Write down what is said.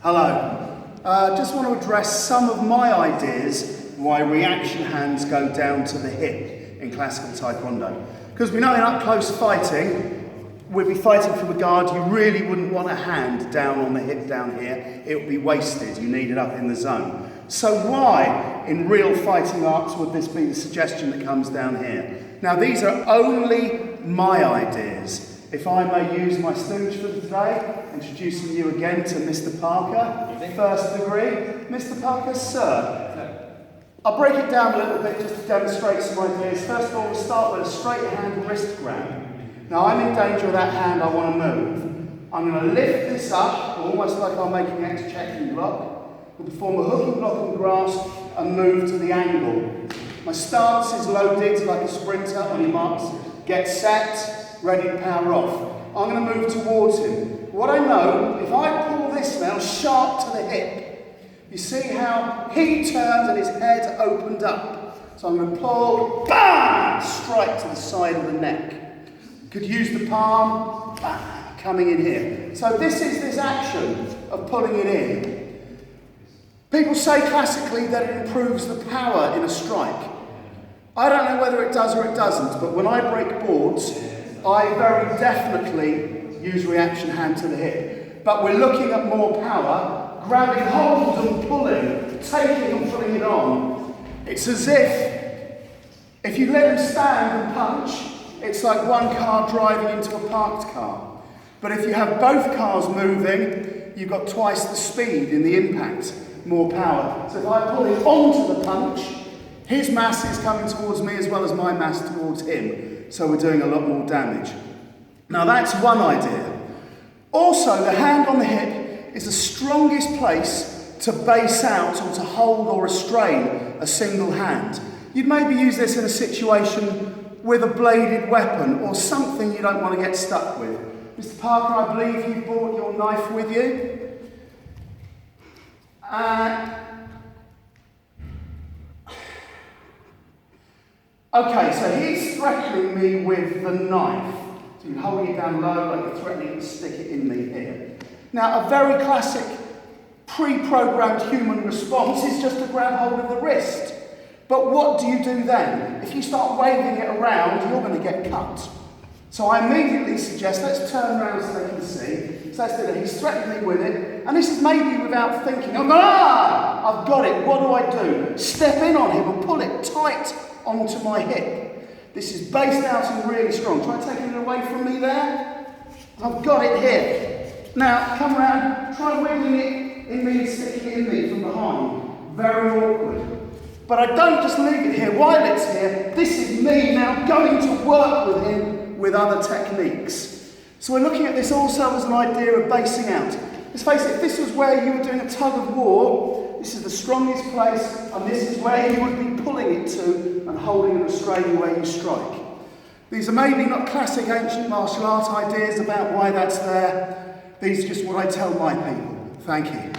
Hello. Just want to address some of my ideas why reaction hands go down to the hip in classical Taekwondo. Because we know in up-close fighting, we'd be fighting from a guard, you really wouldn't want a hand down on the hip down here. It would be wasted, you need it up in the zone. So why, in real fighting arts, would this be the suggestion that comes down here? Now these are only my ideas. If I may use my stooge for today, introducing you again to Mr. Parker, first degree. Mr. Parker, sir. I'll break it down a little bit just to demonstrate some ideas. First of all, we'll start with a straight hand wrist grab. Now I'm in danger of that hand I want to move. I'm going to lift this up, almost like I'm making an ex-checking block. We'll perform a hooking block and grasp and move to the angle. My stance is loaded like a sprinter on your marks. Get set. Ready to power off. I'm going to move towards him. What I know, if I pull this now sharp to the hip, you see how he turned and his head opened up. So I'm going to pull, bang, strike to the side of the neck. Could use the palm, bang, coming in here. So this is this action of pulling it in. People say classically that it improves the power in a strike. I don't know whether it does or it doesn't, but when I break boards, I very definitely use reaction hand to the hip. But we're looking at more power, grabbing hold and pulling, taking and pulling it on. It's as if you let him stand and punch, it's like one car driving into a parked car. But if you have both cars moving, you've got twice the speed in the impact, more power. So if I pull him onto the punch, his mass is coming towards me as well as my mass towards him. So we're doing a lot more damage. Now that's one idea. Also, the hand on the hip is the strongest place to base out or to hold or restrain a single hand. You'd maybe use this in a situation with a bladed weapon or something you don't want to get stuck with. Mr. Parker, I believe you brought your knife with you. Okay, so he's threatening me with the knife. So you're holding it down low like you're threatening to stick it in me here. Now, a very classic pre-programmed human response is just to grab hold of the wrist. But what do you do then? If you start waving it around, you're going to get cut. So I immediately suggest, let's turn around so they can see. So let's do that. He's threatening me with it. And this is maybe without thinking. I've got it. What do I do? Step in on him and pull it tight onto my hip. This is based out and really strong. Try taking it away from me there. I've got it here. Now, come around, try wiggling it in me and sticking it in me from behind. Very awkward. But I don't just leave it here while it's here. This is me now going to work with him with other techniques. So we're looking at this also as an idea of basing out. Let's face it, if this was where you were doing a tug of war, this is the strongest place, and this is where you would be pulling it to and holding and restraining where you strike. These are maybe not classic ancient martial art ideas about why that's there. These are just what I tell my people. Thank you.